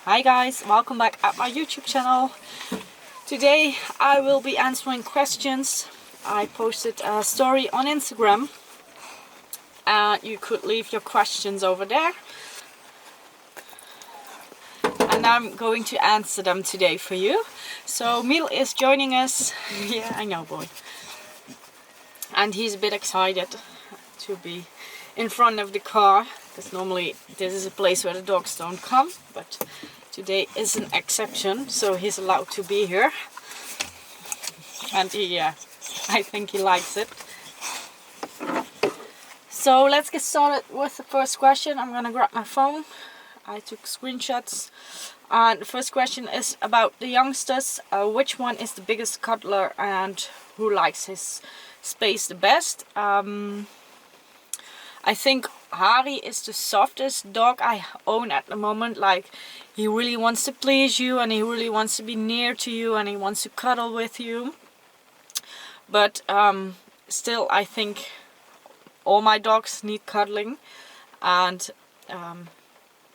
Hi guys, welcome back at my YouTube channel. Today I will be answering questions. I posted a story on Instagram and you could leave your questions over there. And I'm going to answer them today for you. So Miel is joining us. Yeah, I know, boy. And he's a bit excited to be in front of the car, because normally this is a place where the dogs don't come, but today is an exception, so he's allowed to be here. And I think he likes it. So let's get started with the first question. I'm gonna grab my phone. I took screenshots. And the first question is about the youngsters. Which one is the biggest cuddler and who likes his space the best? I think Harry is the softest dog I own at the moment. Like, he really wants to please you and he really wants to be near to you and he wants to cuddle with you. But still, I think all my dogs need cuddling, and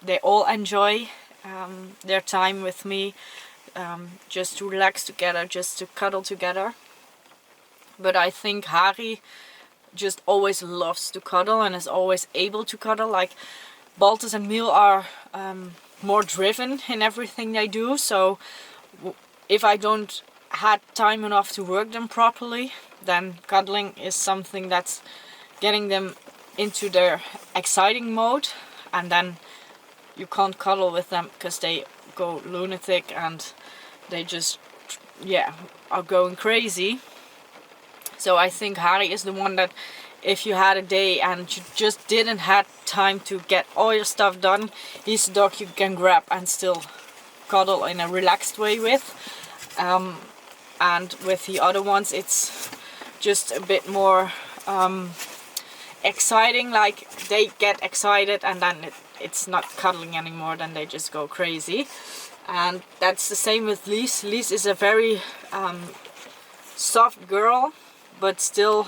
they all enjoy their time with me, just to relax together, just to cuddle together. But I think Harry just always loves to cuddle and is always able to cuddle. Like, Baltus and Miel are more driven in everything they do, so if I don't had time enough to work them properly, then cuddling is something that's getting them into their exciting mode, and then you can't cuddle with them because they go lunatic and they just are going crazy. So I think Harry is the one that, if you had a day and you just didn't have time to get all your stuff done, he's the dog you can grab and still cuddle in a relaxed way with. And with the other ones, it's just a bit more exciting. Like, they get excited and then it's not cuddling anymore, then they just go crazy. And that's the same with Lise. Lise is a very soft girl, but still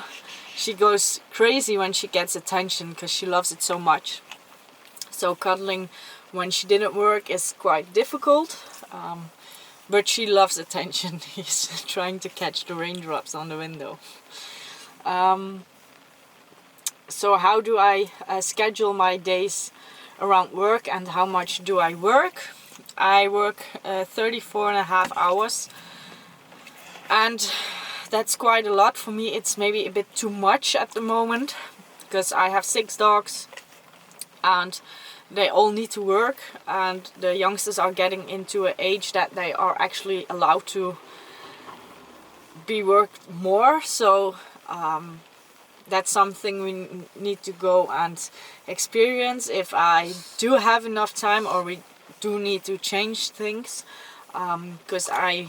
she goes crazy when she gets attention because she loves it so much. So cuddling when she didn't work is quite difficult, but she loves attention. He's trying to catch the raindrops on the window. So how do I schedule my days around work and how much do I work? I work 34.5 hours, and that's quite a lot. For me, it's maybe a bit too much at the moment because I have 6 dogs and they all need to work, and the youngsters are getting into an age that they are actually allowed to be worked more. So that's something we need to go and experience if I do have enough time, or we do need to change things, because I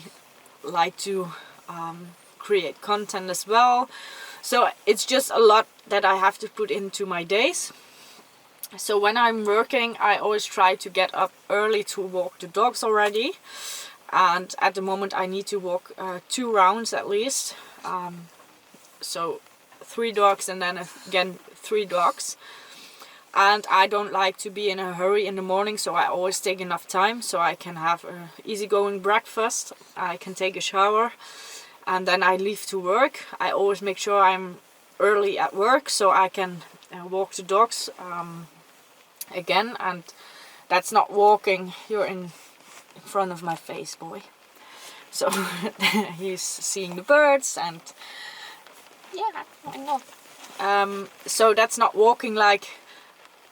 like to create content as well. So it's just a lot that I have to put into my days. So when I'm working, I always try to get up early to walk the dogs already, and at the moment I need to walk 2 rounds at least, so 3 dogs and then again 3 dogs. And I don't like to be in a hurry in the morning, so I always take enough time so I can have an easygoing breakfast, I can take a shower, and then I leave to work. I always make sure I'm early at work so I can walk the dogs again. And that's not walking, you're in front of my face, boy. So he's seeing the birds, and yeah, I know. So that's not walking like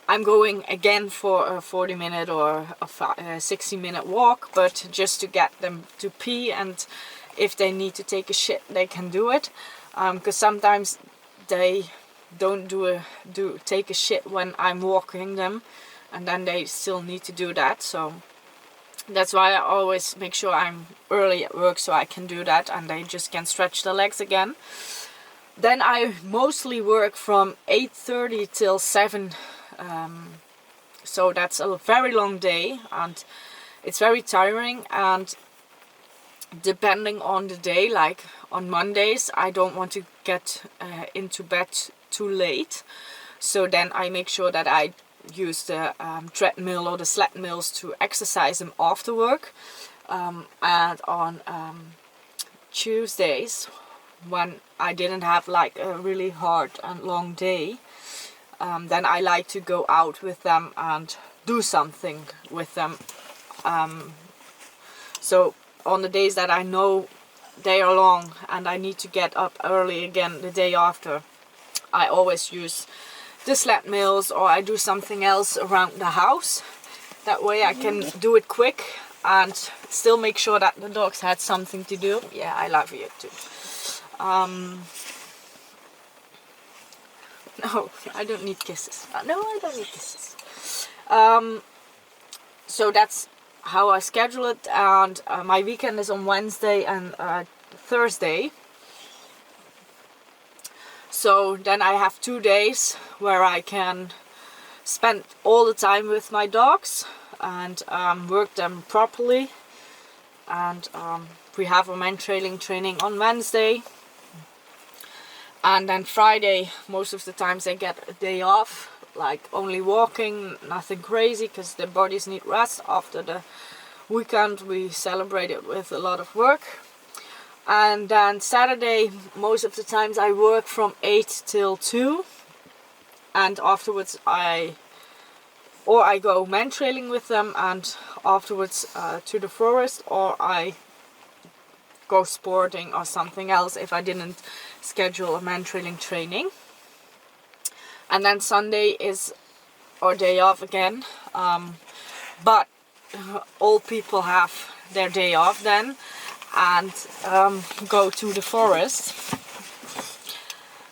I'm going again for a 40-minute or a 60-minute walk, but just to get them to pee, and if they need to take a shit, they can do it. Because sometimes they don't take a shit when I'm walking them, and then they still need to do that. So that's why I always make sure I'm early at work so I can do that, and they just can stretch their legs again. Then I mostly work from 8:30 till 7. So that's a very long day and it's very tiring, and depending on the day, like on Mondays I don't want to get into bed too late, so then I make sure that I use the treadmill or the sled mills to exercise them after work. And on Tuesdays, when I didn't have like a really hard and long day, then I like to go out with them and do something with them. So on the days that I know they are long and I need to get up early again the day after, I always use the sled mills, or I do something else around the house. That way I can do it quick and still make sure that the dogs had something to do. Yeah, I love you too. No, I don't need kisses. No, I don't need kisses. So that's how I schedule it, and my weekend is on Wednesday and Thursday. So then I have 2 days where I can spend all the time with my dogs and work them properly. And we have a Mantrailing training on Wednesday. And then Friday, most of the times they get a day off, like only walking, nothing crazy, because their bodies need rest after the weekend. We celebrate it with a lot of work. And then Saturday, most of the times I work from 8 till 2, and afterwards I go Mantrailing with them, and afterwards to the forest, or I go sporting or something else if I didn't schedule a Mantrailing training. And then Sunday is our day off again, but all people have their day off then and go to the forest.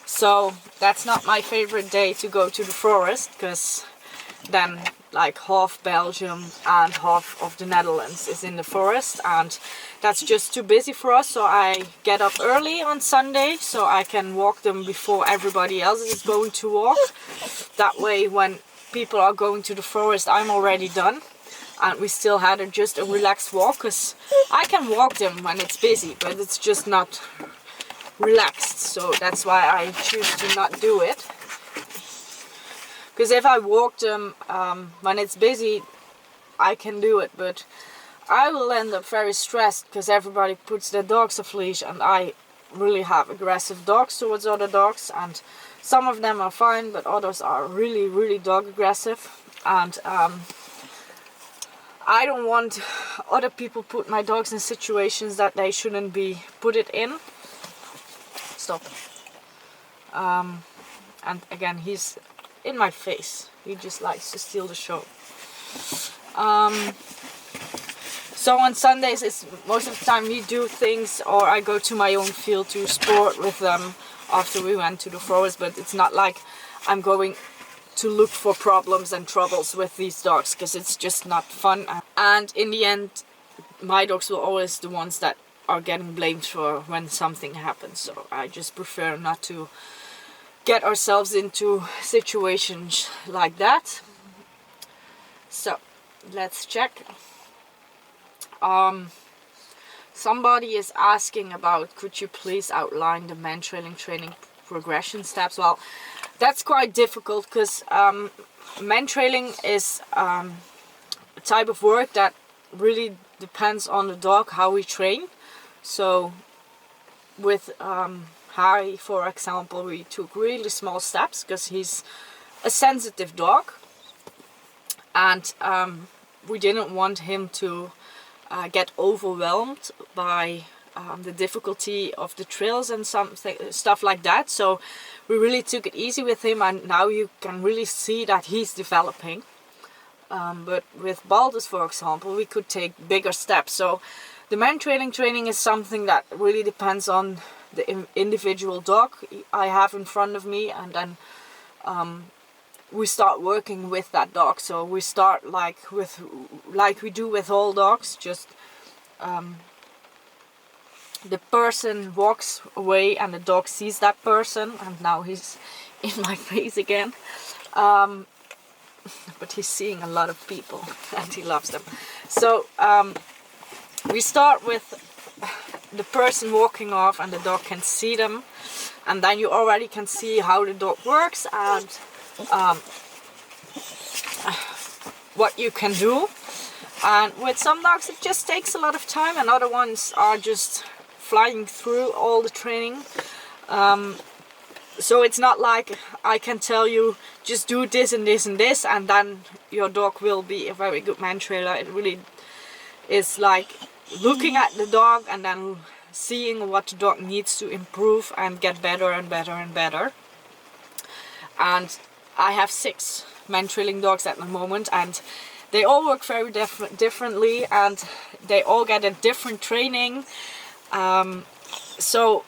So that's not my favorite day to go to the forest, because then like half Belgium and half of the Netherlands is in the forest, and that's just too busy for us. So I get up early on Sunday so I can walk them before everybody else is going to walk. That way when people are going to the forest, I'm already done and we still had just a relaxed walk, because I can walk them when it's busy, but it's just not relaxed. So that's why I choose to not do it. Because if I walk them when it's busy, I can do it, but I will end up very stressed because everybody puts their dogs off leash, and I really have aggressive dogs towards other dogs, and some of them are fine, but others are really, really dog aggressive. And I don't want other people put my dogs in situations that they shouldn't be put it in. Stop. And again, he's in my face. He just likes to steal the show. So on Sundays, it's most of the time we do things, or I go to my own field to sport with them after we went to the forest, but it's not like I'm going to look for problems and troubles with these dogs, because it's just not fun. And in the end, my dogs will always be the ones that are getting blamed for when something happens. So I just prefer not to get ourselves into situations like that. So let's check. Somebody is asking about, could you please outline the Mantrailing training progression steps? Well, that's quite difficult, because Mantrailing is a type of work that really depends on the dog, how we train. So with Harry, for example, we took really small steps because he's a sensitive dog, and we didn't want him to get overwhelmed by the difficulty of the trails and stuff like that. So we really took it easy with him, and now you can really see that he's developing. But with Baldus, for example, we could take bigger steps. So the Mantrailing training is something that really depends on the individual dog I have in front of me, and then we start working with that dog. So we start like we do with all dogs, just the person walks away and the dog sees that person, and now he's in my face again. But he's seeing a lot of people and he loves them. So we start with the person walking off, and the dog can see them, and then you already can see how the dog works, and what you can do. And with some dogs it just takes a lot of time, and other ones are just flying through all the training. So it's not like I can tell you just do this and this and this and then your dog will be a very good man trailer. It really is like looking at the dog and then seeing what the dog needs to improve and get better and better and better. And I have 6 man trailing dogs at the moment, and they all work very differently, and they all get a different training. So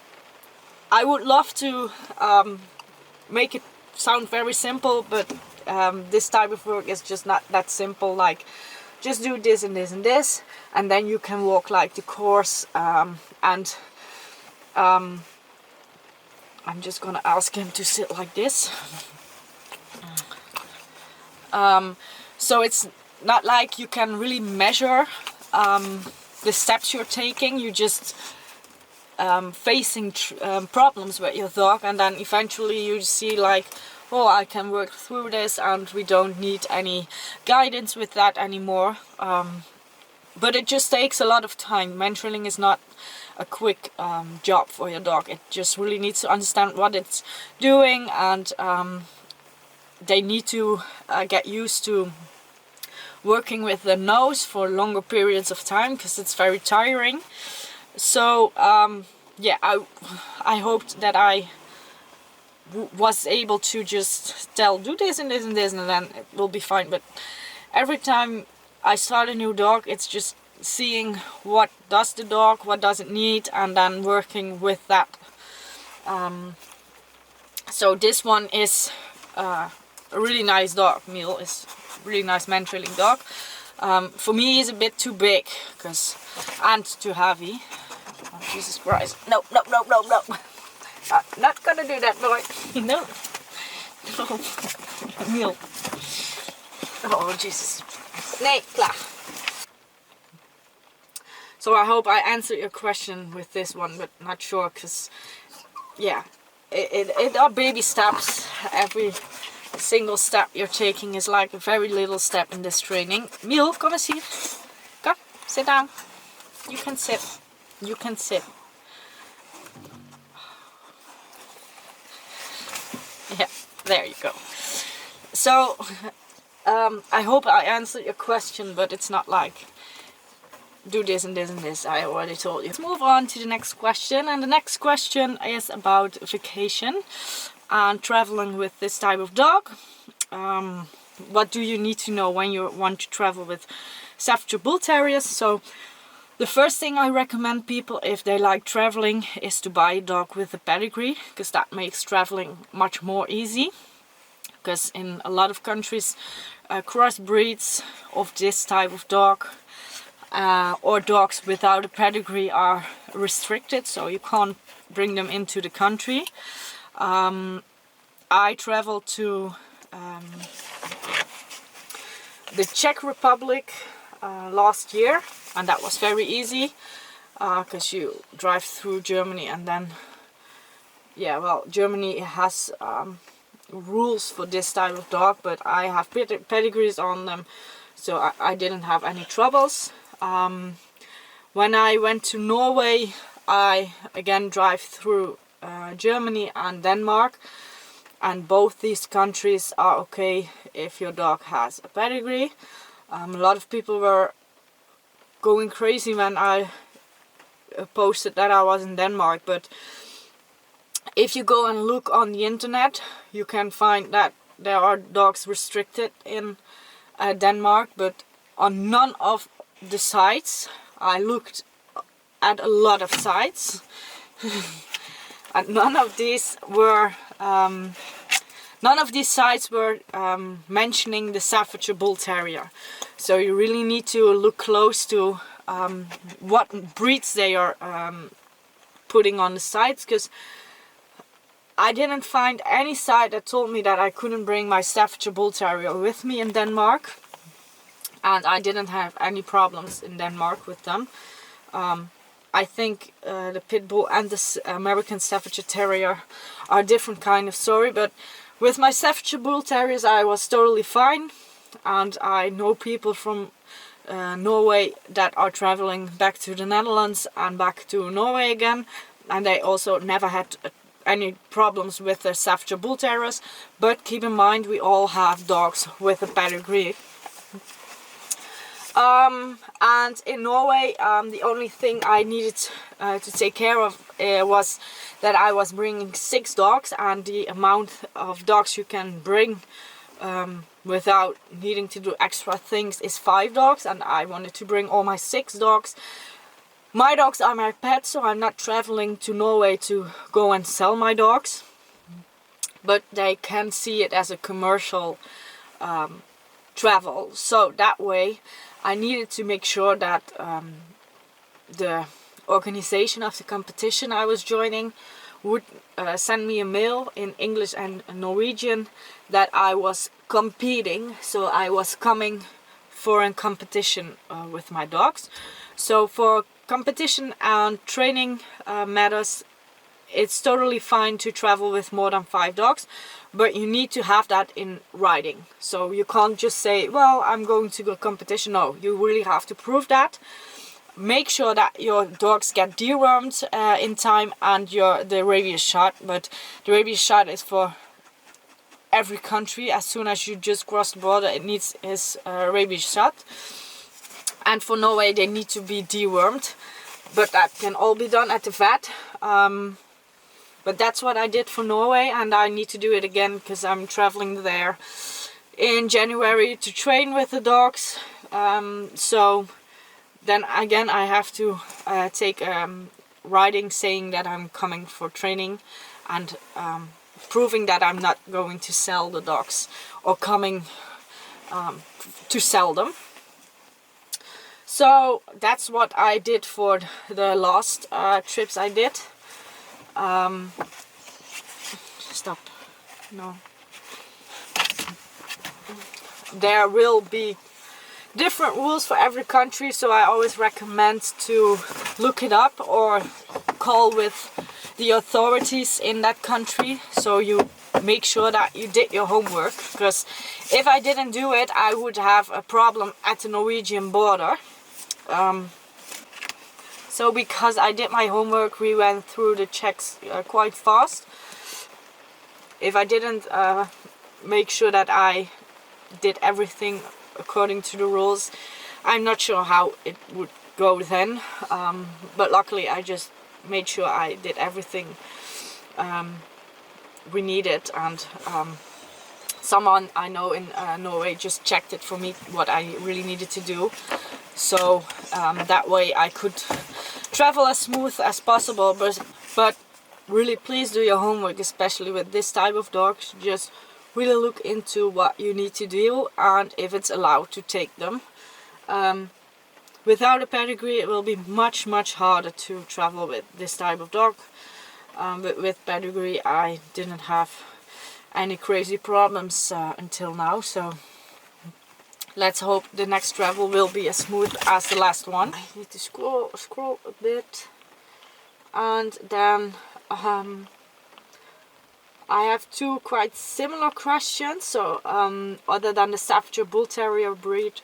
I would love to make it sound very simple, but this type of work is just not that simple. Like, just do this and this and this, and then you can walk like the course. I'm just gonna ask him to sit like this. So it's not like you can really measure the steps you're taking. You just facing problems with your dog, and then eventually you see like, oh, I can work through this and we don't need any guidance with that anymore. But it just takes a lot of time. Mantrailing is not a quick job for your dog. It just really needs to understand what it's doing, and they need to get used to working with the nose for longer periods of time, because it's very tiring. So yeah, I hoped that I was able to just tell, do this and this and this, and then it will be fine. But every time I start a new dog, it's just seeing what does the dog, what does it need, and then working with that. So this one is a really nice dog. Miel is a really nice man trailing dog. For me, he's a bit too big and too heavy. Oh, Jesus Christ. No, no, no, no, no. Not gonna do that, boy. No. No. Miel. Oh, Jesus. Nee, klaar. So I hope I answered your question with this one, but not sure, because, yeah, it are baby steps. Every single step you're taking is like a very little step in this training. Miel, come eens hier. Come, sit down. You can sit. You can sit. Yeah, there you go. So, I hope I answered your question, but it's not like do this and this and this. I already told you. Let's move on to the next question, and the next question is about vacation and traveling with this type of dog. What do you need to know when you want to travel with Staffordshire Bull Terriers? So the first thing I recommend people, if they like traveling, is to buy a dog with a pedigree, because that makes traveling much more easy. Because in a lot of countries, crossbreeds of this type of dog or dogs without a pedigree are restricted, so you can't bring them into the country. I traveled to the Czech Republic last year, and that was very easy, because you drive through Germany, and then, yeah, well, Germany has rules for this type of dog, but I have pedigrees on them, so I didn't have any troubles. When I went to Norway, I again drive through Germany and Denmark, and both these countries are okay if your dog has a pedigree. A lot of people were going crazy when I posted that I was in Denmark, but if you go and look on the internet, you can find that there are dogs restricted in Denmark, but on none of the sites, I looked at a lot of sites, and none of these sites were mentioning the Staffordshire Bull Terrier. So you really need to look close to what breeds they are putting on the sites, because I didn't find any site that told me that I couldn't bring my Staffordshire Bull Terrier with me in Denmark, and I didn't have any problems in Denmark with them. I think the Pit Bull and the American Staffordshire Terrier are a different kind of story, but with my Staffordshire Bull Terriers I was totally fine. and I know people from Norway that are traveling back to the Netherlands and back to Norway again, and they also never had any problems with the Staffordshire Bull Terriers. But keep in mind, we all have dogs with a pedigree. And in Norway, the only thing I needed to take care of was that I was bringing 6 dogs, and the amount of dogs you can bring without needing to do extra things is 5 dogs, and I wanted to bring all my 6 dogs. My dogs are my pets, so I'm not traveling to Norway to go and sell my dogs, but they can see it as a commercial travel. So that way I needed to make sure that the organization of the competition I was joining would send me a mail in English and Norwegian that I was competing, so I was coming for a competition with my dogs. So for competition and training matters, it's totally fine to travel with more than 5 dogs, but you need to have that in writing. So you can't just say, well, I'm going to a competition. No, you really have to prove that. Make sure that your dogs get dewormed in time, and the rabies shot. But the rabies shot is for every country. As soon as you just cross the border, it needs his rabies shot. And for Norway, they need to be dewormed, but that can all be done at the vet. But that's what I did for Norway, and I need to do it again because I'm traveling there in January to train with the dogs. So then again I have to take writing saying that I'm coming for training, and proving that I'm not going to sell the dogs or coming to sell them. So that's what I did for the last trips I did. Stop. No. There will be different rules for every country, so I always recommend to look it up or call with the authorities in that country, so you make sure that you did your homework, because if I didn't do it, I would have a problem at the Norwegian border. So because I did my homework, we went through the checks quite fast. If I didn't make sure that I did everything according to the rules, I'm not sure how it would go then. But luckily I just made sure I did everything we needed, and someone I know in Norway just checked it for me, what I really needed to do. So that way I could travel as smooth as possible. But really, please do your homework, especially with this type of dogs. Just really look into what you need to do and if it's allowed to take them. Without a pedigree, it will be much harder to travel with this type of dog. But with pedigree, I didn't have any crazy problems until now. So let's hope the next travel will be as smooth as the last one. I need to scroll a bit, and then I have 2 quite similar questions. So other than the Staffordshire Bull Terrier breed,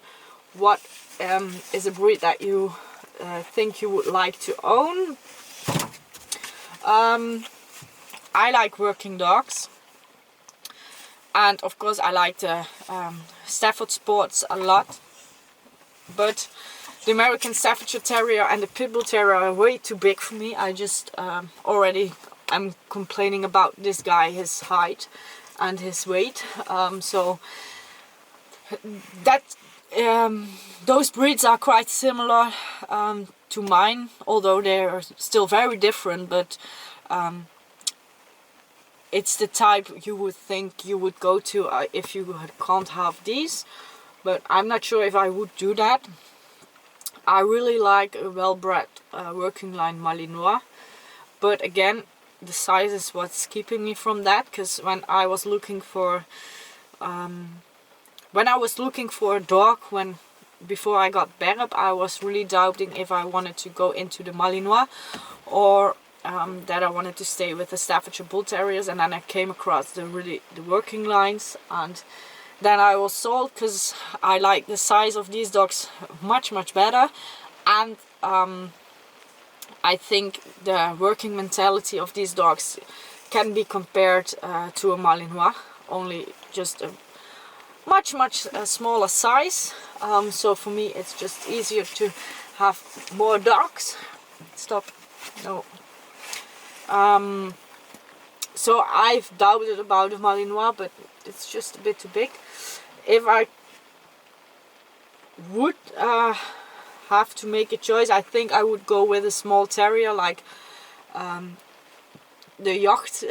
what is a breed that you think you would like to own? I like working dogs, and of course I like the Stafford Sports a lot, but the American Staffordshire Terrier and the Pit Bull Terrier are way too big for me. I just I'm complaining about this guy, his height and his weight. So that those breeds are quite similar to mine, although they're still very different. But it's the type you would think you would go to if you can't have these. But I'm not sure if I would do that. I really like a well-bred working line Malinois, but again, the size is what's keeping me from that. Because when I was looking for a dog before I got Berb, I was really doubting if I wanted to go into the Malinois or that I wanted to stay with the Staffordshire Bull Terriers, and then I came across the working lines, and then I was sold, because I like the size of these dogs much better, and I think the working mentality of these dogs can be compared to a Malinois, only just a much smaller size. So for me it's just easier to have more dogs. Stop. No. So I've doubted about the Malinois, but it's just a bit too big. If I would have to make a choice, I think I would go with a small terrier, like the Yacht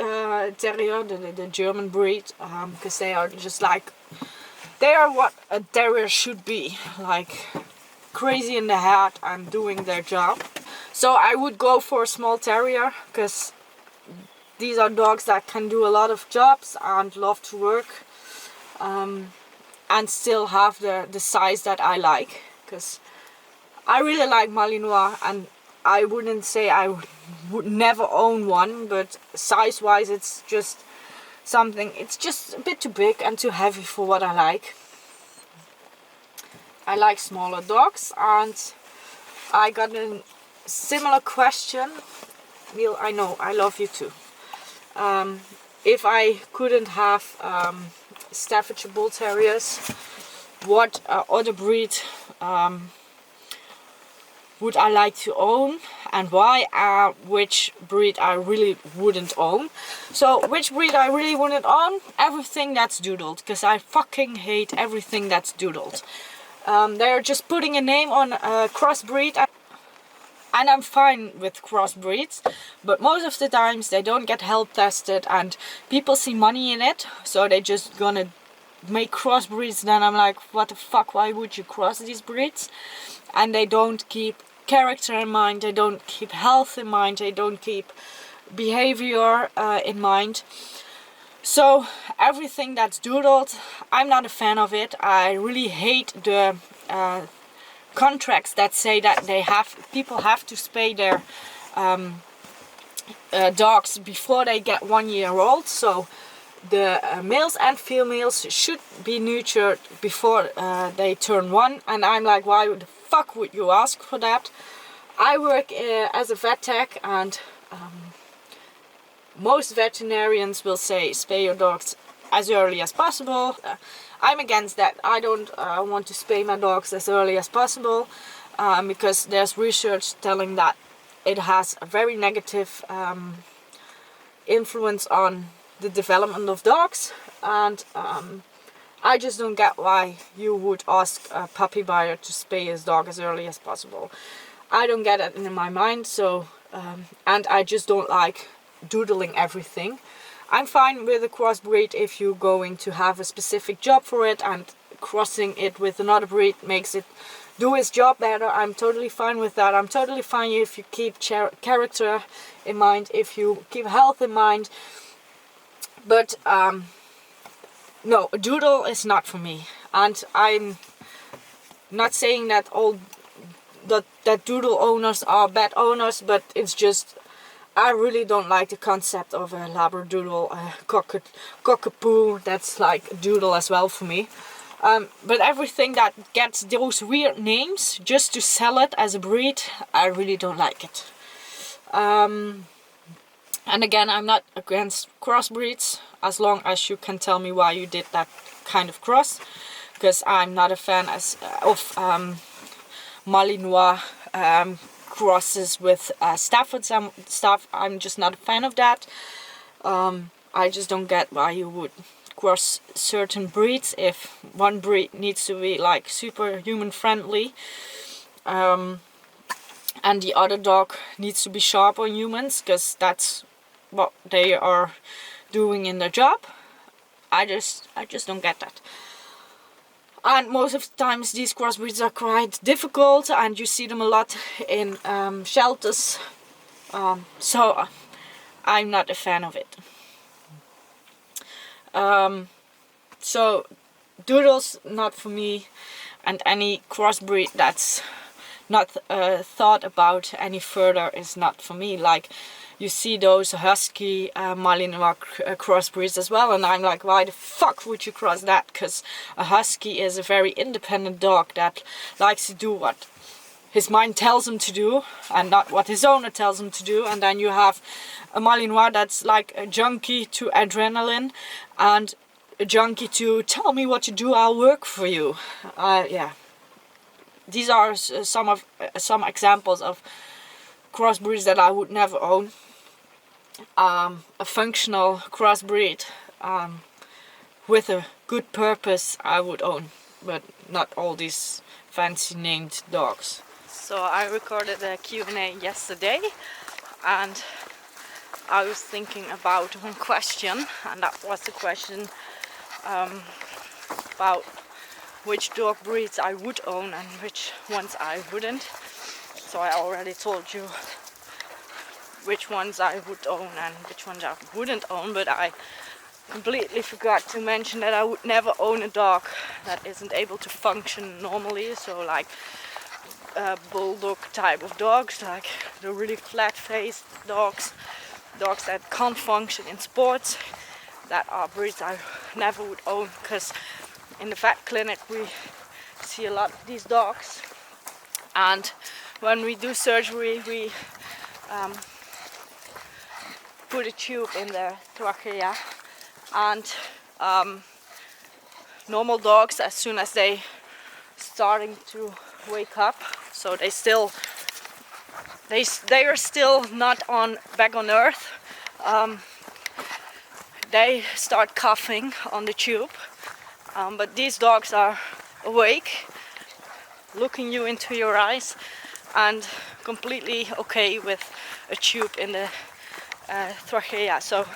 Terrier, the German breed, because they are just like, they are what a terrier should be, like crazy in the head and doing their job. So I would go for a small terrier, because these are dogs that can do a lot of jobs and love to work, and still have the size that I like, because I really like Malinois, and I wouldn't say I would never own one, but size wise it's just something, it's just a bit too big and too heavy for what I like. I like smaller dogs. And I got a similar question. Miel, I know, I love you too. If I couldn't have Staffordshire Bull Terriers, what other breed would I like to own, and why? Which breed I really wouldn't own. So which breed I really wouldn't own? Everything that's doodled, because I fucking hate everything that's doodled. They're just putting a name on a crossbreed, and I'm fine with crossbreeds, but most of the times they don't get health tested and people see money in it, so they just gonna make crossbreeds. Then I'm like, what the fuck, why would you cross these breeds? And they don't keep character in mind, they don't keep health in mind, they don't keep behavior in mind. So everything that's doodled, I'm not a fan of it. I really hate the contracts that say that people have to spay their dogs before they get 1 year old. So the males and females should be neutered before they turn 1, and I'm like, why the fuck would you ask for that? I work as a vet tech, and most veterinarians will say spay your dogs as early as possible. I'm against that. I don't want to spay my dogs as early as possible, because there's research telling that it has a very negative influence on the development of dogs, and I just don't get why you would ask a puppy buyer to spay his dog as early as possible. I don't get it in my mind. So and I just don't like doodling everything. I'm fine with a crossbreed if you're going to have a specific job for it, and crossing it with another breed makes it do its job better. I'm totally fine with that. I'm totally fine if you keep character in mind, if you keep health in mind. But no, a doodle is not for me. And I'm not saying that all that doodle owners are bad owners, but it's just, I really don't like the concept of a labradoodle, a cockapoo. That's like a doodle as well for me. But everything that gets those weird names just to sell it as a breed, I really don't like it. And again, I'm not against crossbreeds, as long as you can tell me why you did that kind of cross, because I'm not a fan of Malinois crosses with Staffords and stuff. I'm just not a fan of that. I just don't get why you would cross certain breeds if one breed needs to be like super human friendly, and the other dog needs to be sharp on humans, because that's what they are doing in their job. I just don't get that. And most of the times these crossbreeds are quite difficult, and you see them a lot in shelters. So I'm not a fan of it. So doodles, not for me, and any crossbreed that's not thought about any further is not for me. Like you see those husky Malinois crossbreeds as well, and I'm like, why the fuck would you cross that? Because a husky is a very independent dog that likes to do what his mind tells him to do and not what his owner tells him to do. And then you have a Malinois that's like a junkie to adrenaline and a junkie to tell me what to do, I'll work for you. Yeah, these are some examples of crossbreeds that I would never own. A functional crossbreed with a good purpose I would own, but not all these fancy named dogs. So I recorded a Q&A yesterday, and I was thinking about one question, and that was the question about which dog breeds I would own and which ones I wouldn't. So I already told you which ones I would own and which ones I wouldn't own, but I completely forgot to mention that I would never own a dog that isn't able to function normally. So like bulldog type of dogs, like the really flat-faced dogs that can't function in sports. That are breeds I never would own, because in the vet clinic we see a lot of these dogs, and when we do surgery we put a tube in their trachea, and normal dogs, as soon as they starting to wake up, so they are still not back on earth, they start coughing on the tube, but these dogs are awake, looking you into your eyes, and completely okay with a tube in the trachea. So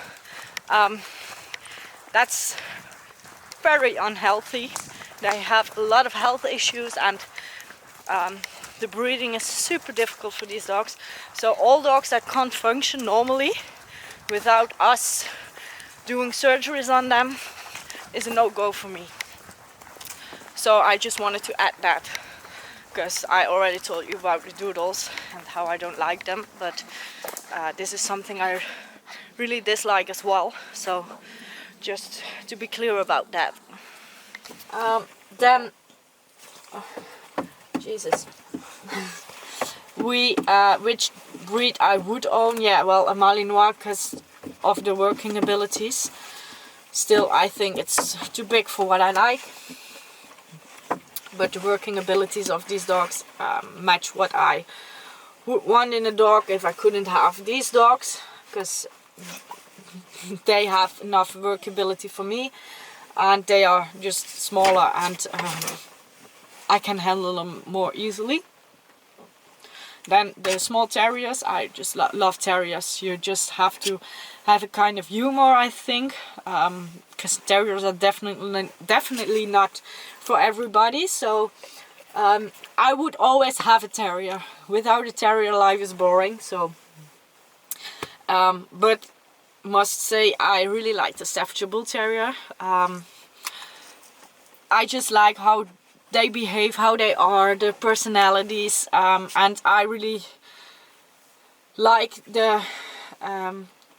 that's very unhealthy. They have a lot of health issues, and the breeding is super difficult for these dogs. So all dogs that can't function normally without us doing surgeries on them is a no-go for me. So I just wanted to add that, because I already told you about the doodles and how I don't like them, but this is something I really dislike as well. So just to be clear about that. Then, Jesus, which breed I would own? Yeah, well, a Malinois, because of the working abilities. Still, I think it's too big for what I like, but the working abilities of these dogs match what I would want in a dog if I couldn't have these dogs, because they have enough workability for me, and they are just smaller, and I can handle them more easily. Then the small terriers, I just love terriers. You just have to have a kind of humor, I think, because terriers are definitely not for everybody. So I would always have a terrier. Without a terrier, life is boring. So, but must say I really like the Staffordshire Bull Terrier. I just like how they behave, how they are, their personalities, and I really like the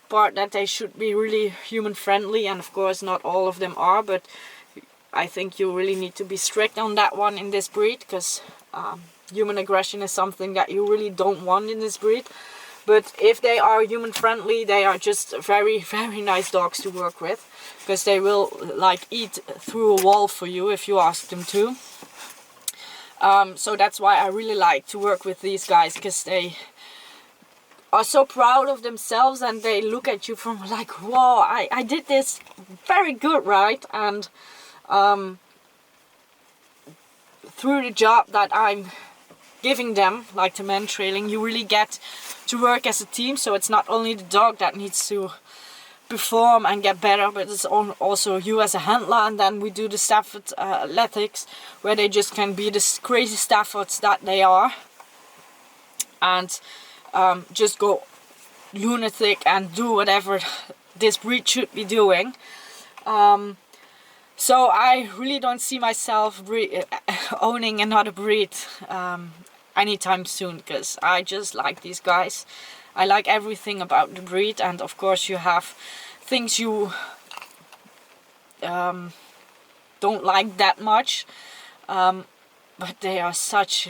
part that they should be really human friendly, and of course not all of them are, but I think you really need to be strict on that one in this breed, because human aggression is something that you really don't want in this breed. But if they are human friendly, they are just very, very nice dogs to work with, because they will like eat through a wall for you if you ask them to. So that's why I really like to work with these guys, because they are so proud of themselves, and they look at you from like, whoa, I did this very good, right? And through the job that I'm giving them, like the Mantrailing, you really get to work as a team. So it's not only the dog that needs to perform and get better, but it's also you as a handler. And then we do the Stafford athletics, where they just can be the crazy Staffords that they are, and just go lunatic and do whatever this breed should be doing. So I really don't see myself owning another breed anytime soon, because I just like these guys. I like everything about the breed, and of course you have things you don't like that much, but they are such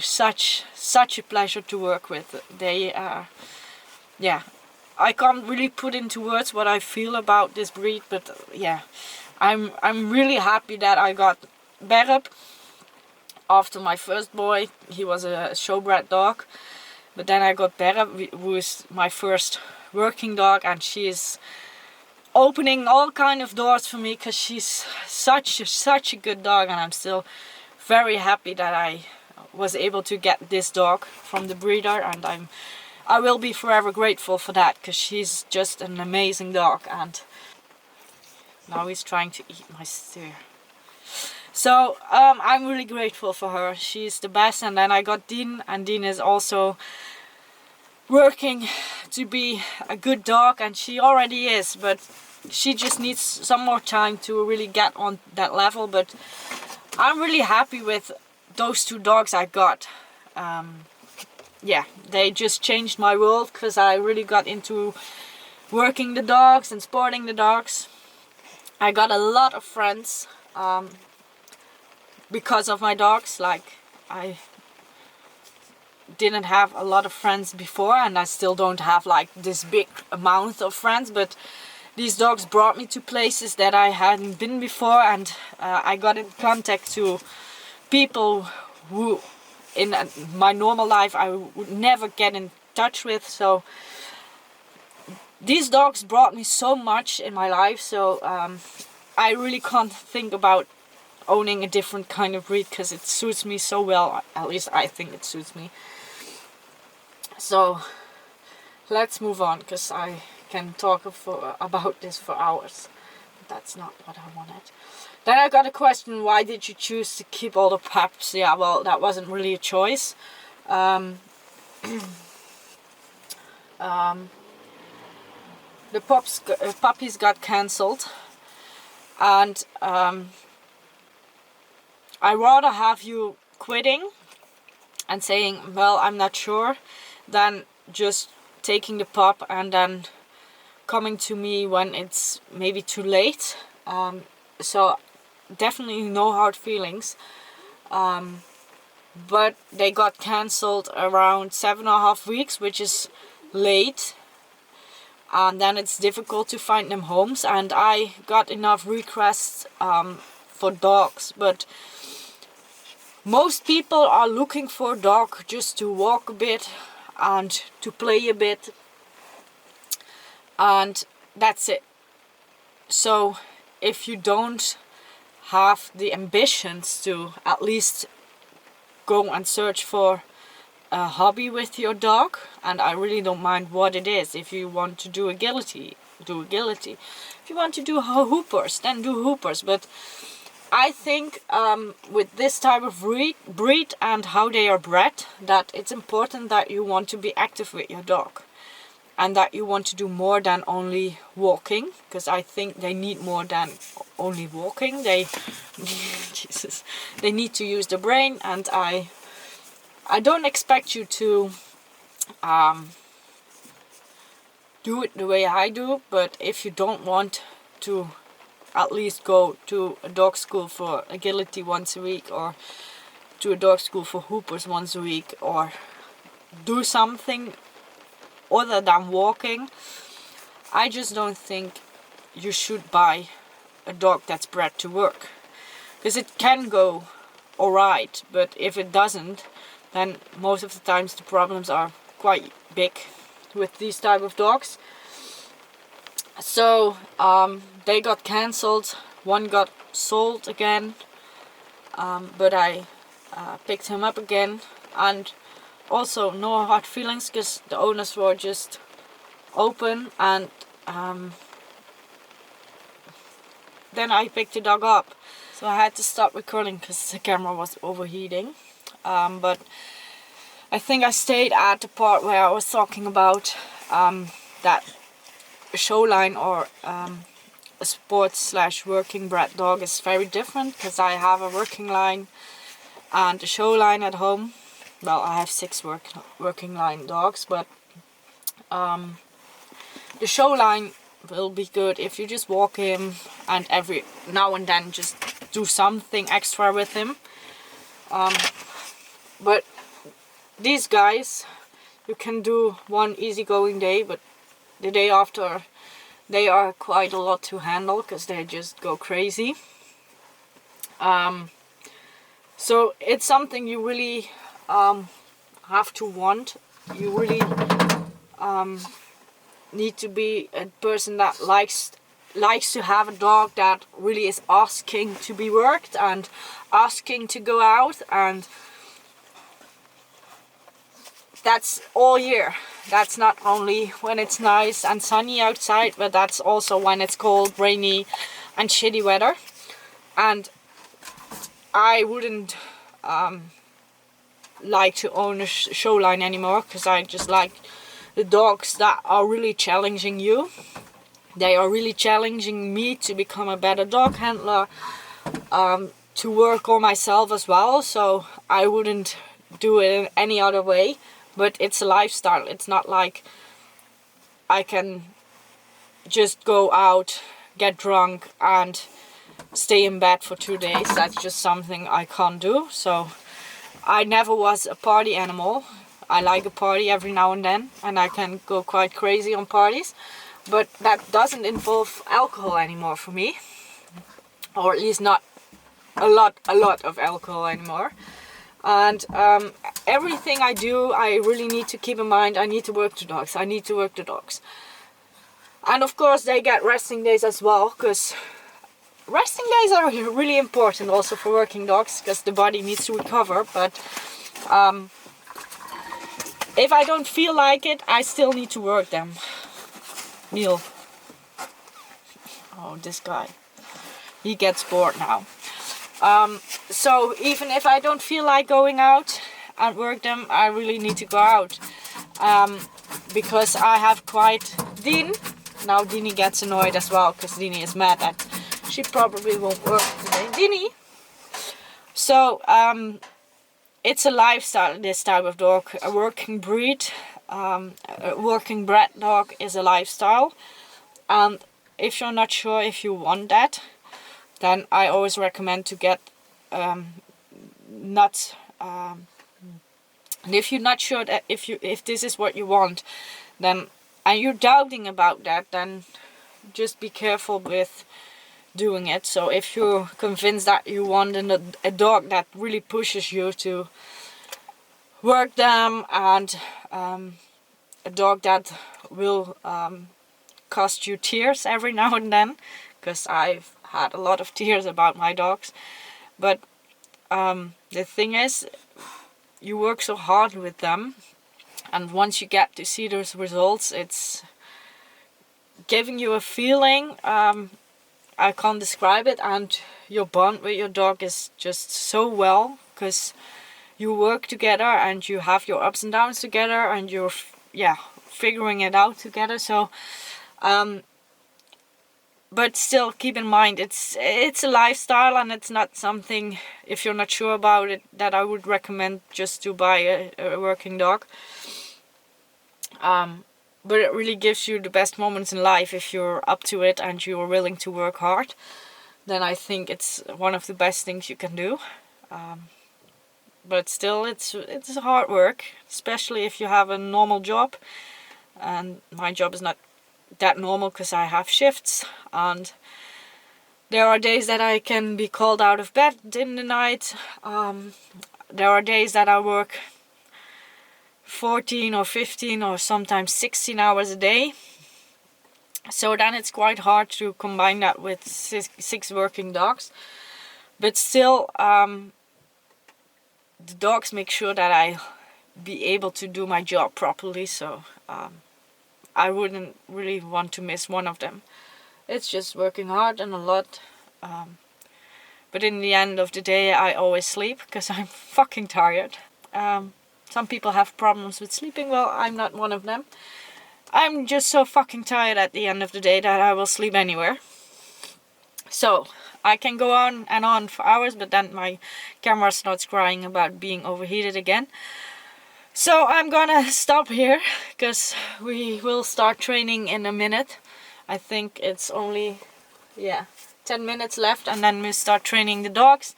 a pleasure to work with. They yeah, I can't really put into words what I feel about this breed, but yeah, I'm really happy that I got Berep after my first boy. He was a showbred dog, but then I got Berep, who is my first working dog, and she is opening all kind of doors for me, because she's such a good dog, and I'm still very happy that I was able to get this dog from the breeder, and I will be forever grateful for that, because she's just an amazing dog. And now he's trying to eat my steer. So I'm really grateful for her. She's the best. And then I got Dean, and Dean is also working to be a good dog, and she already is, but she just needs some more time to really get on that level. But I'm really happy with those two dogs I got. Yeah, they just changed my world, because I really got into working the dogs and sporting the dogs. I got a lot of friends because of my dogs. Like, I didn't have a lot of friends before, and I still don't have like this big amount of friends, but these dogs brought me to places that I hadn't been before, and I got in contact to people who in my normal life I would never get in touch with. So these dogs brought me so much in my life, so I really can't think about owning a different kind of breed, because it suits me so well. At least I think it suits me. So let's move on, because I can talk about this for hours. But that's not what I wanted. Then I got a question: why did you choose to keep all the pups? Yeah, well, that wasn't really a choice. The puppies got cancelled, and I rather have you quitting and saying, well, I'm not sure, than just taking the pup and then coming to me when it's maybe too late. So definitely no hard feelings, but they got cancelled around 7.5 weeks, which is late, and then it's difficult to find them homes. And I got enough requests for dogs, but most people are looking for a dog just to walk a bit and to play a bit, and that's it. So if you don't have the ambitions to at least go and search for a hobby with your dog, and I really don't mind what it is. If you want to do agility, do agility. If you want to do hoopers, then do hoopers. But I think with this type of breed and how they are bred, that it's important that you want to be active with your dog, and that you want to do more than only walking, because I think they need more than only walking. They Jesus, they need to use the brain, and I don't expect you to do it the way I do, but if you don't want to at least go to a dog school for agility once a week, or to a dog school for hoopers once a week, or do something other than walking, I just don't think you should buy a dog that's bred to work, because it can go alright, but if it doesn't, then most of the times the problems are quite big with these type of dogs. So they got cancelled. One got sold again, but I picked him up again, and also no hard feelings, because the owners were just open, and then I picked the dog up. So I had to stop recording because the camera was overheating, but I think I stayed at the part where I was talking about that a show line or a sports/working bred dog is very different, because I have a working line and a show line at home. well, I have 6 working line dogs, but the show line will be good if you just walk him and every now and then just do something extra with him. But these guys, you can do one easygoing day, but the day after they are quite a lot to handle because they just go crazy. So it's something you really have to want. You really need to be a person that likes to have a dog that really is asking to be worked and asking to go out, and that's all year. That's not only when it's nice and sunny outside, but that's also when it's cold, rainy and shitty weather. And I wouldn't like to own a show line anymore, because I just like the dogs that are really challenging you. They are really challenging me to become a better dog handler, to work on myself as well. So I wouldn't do it in any other way. But it's a lifestyle. It's not like I can just go out, get drunk and stay in bed for 2 days. That's just something I can't do. So I never was a party animal. I like a party every now and then, and I can go quite crazy on parties. But that doesn't involve alcohol anymore for me. Or at least not a lot of alcohol anymore. And everything I do, I really need to keep in mind, I need to work the dogs. I need to work the dogs. And of course they get resting days as well, because resting days are really important also for working dogs, because the body needs to recover. But if I don't feel like it, I still need to work them. Miel. Oh, this guy. He gets bored now. So even if I don't feel like going out and work them, I really need to go out. Because I have quite Dean. Now Dini gets annoyed as well, because Dini is mad that she probably won't work today. Dini! So it's a lifestyle, this type of dog. A working breed, a working bred dog is a lifestyle. And if you're not sure if you want that, then I always recommend to get nuts. And if you're not sure that if this is what you want, then and you're doubting about that, then just be careful with doing it. So if you're convinced that you want a dog that really pushes you to work them, and a dog that will cost you tears every now and then, because I've had a lot of tears about my dogs. But the thing is, you work so hard with them, and once you get to see those results, it's giving you a feeling, I can't describe it, and your bond with your dog is just so well, because you work together and you have your ups and downs together, and you're figuring it out together. So but still keep in mind, it's a lifestyle, and it's not something, if you're not sure about it, that I would recommend just to buy a working dog. But it really gives you the best moments in life if you're up to it and you're willing to work hard. Then I think it's one of the best things you can do. But still, it's hard work, especially if you have a normal job. And my job is not that normal, because I have shifts, and there are days that I can be called out of bed in the night. There are days that I work 14 or 15 or sometimes 16 hours a day. So then it's quite hard to combine that with six working dogs. But still, the dogs make sure that I be able to do my job properly. So I wouldn't really want to miss one of them. It's just working hard and a lot. But in the end of the day, I always sleep because I'm fucking tired. Some people have problems with sleeping. Well, I'm not one of them. I'm just so fucking tired at the end of the day that I will sleep anywhere. So, I can go on and on for hours, but then my camera starts crying about being overheated again. So I'm gonna stop here because we will start training in a minute. I think it's only 10 minutes left, and then we start training the dogs.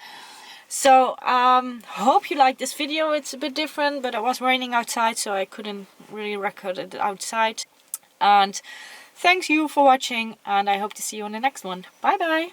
So hope you like this video. It's a bit different, but it was raining outside, so I couldn't really record it outside. And thanks you for watching, and I hope to see you on the next one. Bye bye.